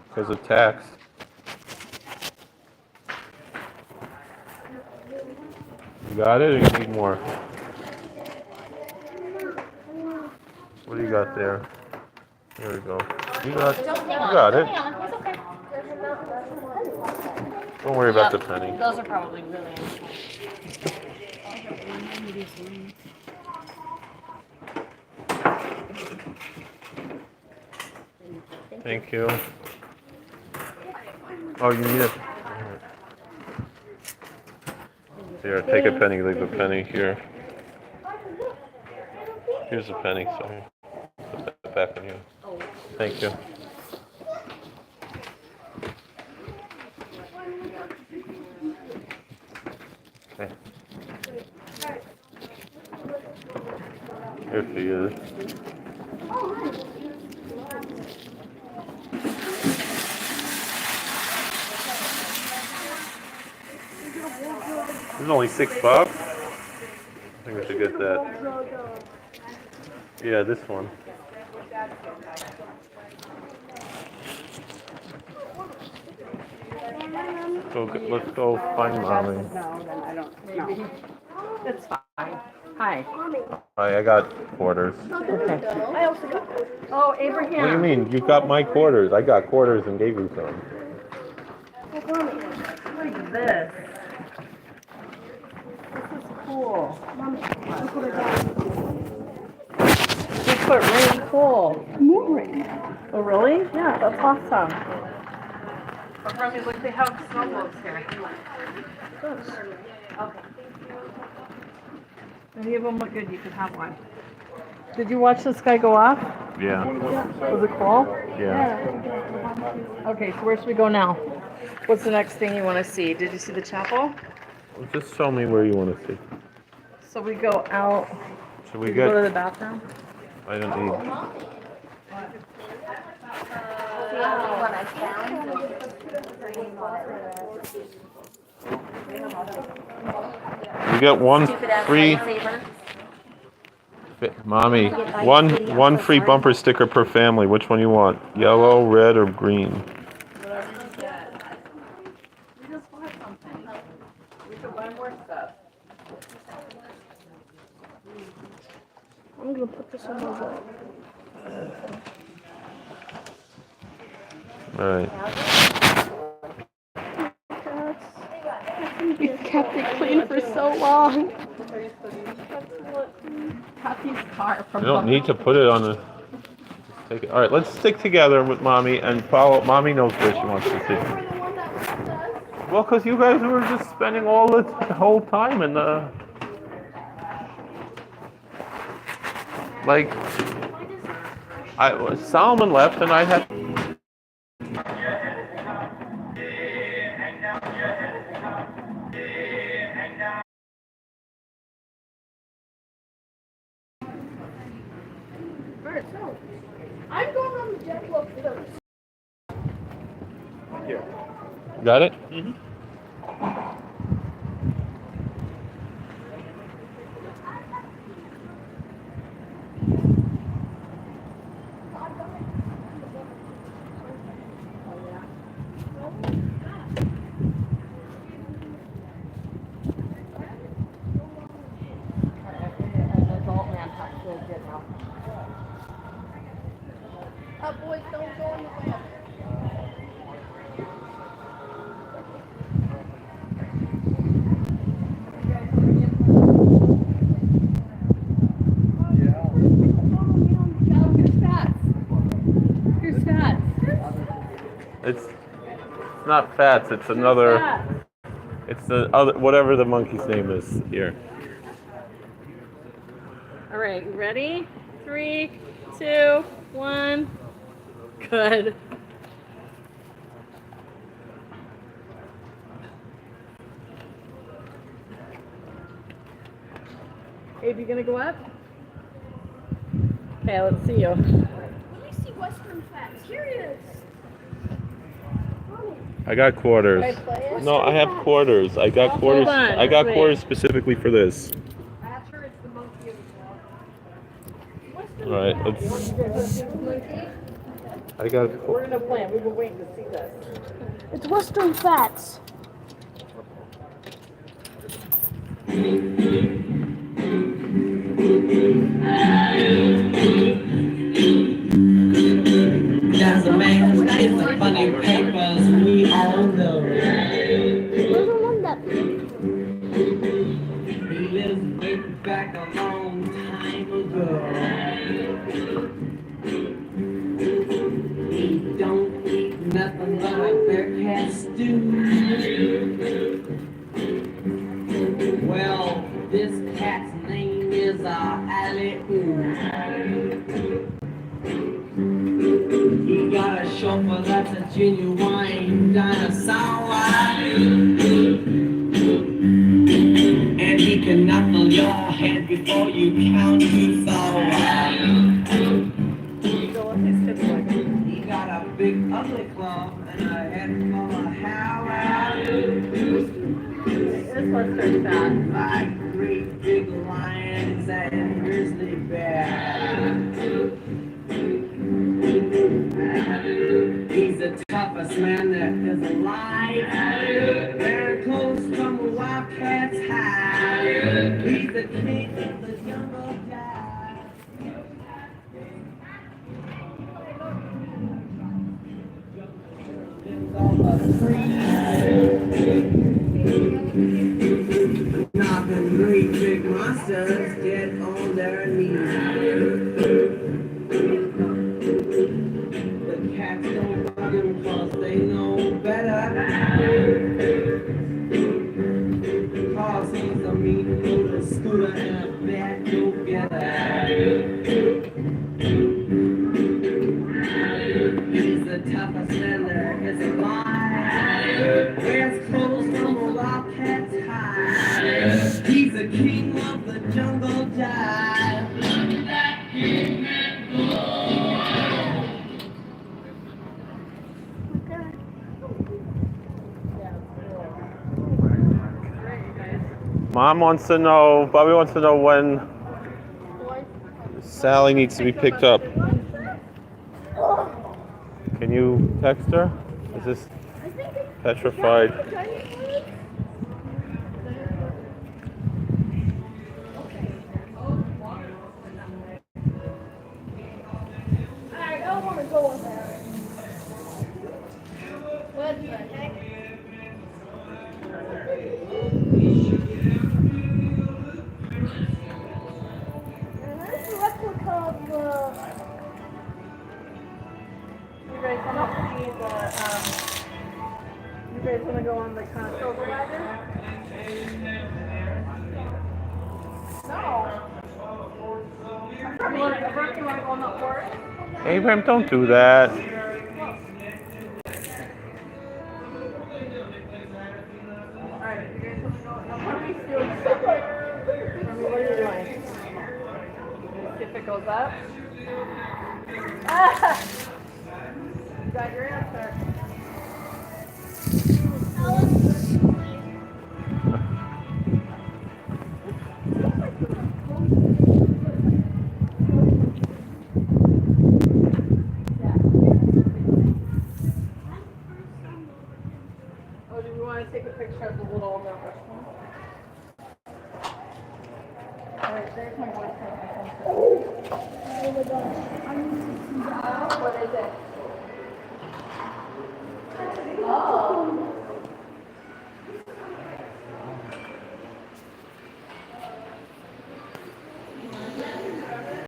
Because of tax. You got it, or you need more? What do you got there? Here we go. You got it. Don't worry about the penny. Those are probably really interesting. Thank you. Oh, you need it. Here, take a penny, leave a penny here. Here's a penny, sorry. Put that back on you. Thank you. Okay. Here she is. This is only $6. I think we should get that. Yeah, this one. Let's go find Mommy. No, then I don't know. It's fine. Hi. Hi, I got quarters. Okay. I also got. Oh, Abraham. What do you mean? You got my quarters. I got quarters and gave you some. Look at this. This is cool. You put really cool. More rain. Oh, really? Yeah, that's awesome. But Rosie, look, they have snow globes here. Okay. Any of them look good, you could have one. Did you watch this guy go off? Yeah. Was it cool? Yeah. Okay, so where should we go now? What's the next thing you want to see? Did you see the chapel? Well, just show me where you want to see. So we go out. Should we go to get? the bathroom? I don't need. You get one free. Mommy, one free bumper sticker per family. Which one you want? Yellow, red, or green? Whatever you get. We just bought something. We could buy more stuff. I'm gonna put this on my wall. All right. We've kept it clean for so long. Kathy's car from You don't need to put it on the. Take it. All right, let's stick together with Mommy and follow. Mommy knows where she wants to see. Well, because you guys were just spending all the whole time in the. Like, Solomon left and I had. Alright, so I'm going on the jet boat first. Here. Got it? Mm-hmm. Boys, don't go in the way. It's not Fats. It's another. It's the other, whatever the monkey's name is here. All right, ready? 3, 2, 1. Good. Abe, you gonna go up? Okay, let's see you. Let me see Western Facts. Here it is. I got quarters. No, I have quarters. I got quarters. Hold on, I got wait. quarters specifically for this. That's her. It's the monkey as well. All right, let's. I got. We're gonna plan. We've been waiting to see this. It's Western fats. There's a man with the funny papers we all know. Where's the one that? He lives way back a long time ago. He don't eat nothing but a bear cat stew. Well, this cat's name is Alley-Oo. He got a chauffeur that's a genuine dinosaur. And he can knuckle your head before you count to four. So what's his tip like? He got a big ugly club and a head full of hair. This Western fat. Like great big lions and grizzly bears. He's the toughest man that is alive. Very close from a wildcat's hide. He's the king of the jungle jive. Lives on the free. Knocking great big monsters dead on their knees. The cats don't bug him 'cause they know better. 'Cause he's a mean little scooter and a bad go-getter. He's the toughest man there is alive. Wears clothes from a wildcat's hide. He's the king of the jungle jive. Mom wants to know. Bobby wants to know when Sally needs to be picked up. Can you text her? Is this petrified? I don't want to go with that. What the heck? You guys want to see the you guys want to go on the kind of silver ladder? No. You want to go on the forest? Abraham, don't do that. Alright, you guys want to go? Now, what are we doing? What are you doing? See if it goes up. Ah! You got your answer. Oh, do we want to take a picture of the little number? Alright, there's my boyfriend. Oh my gosh. I need to see that. What is it?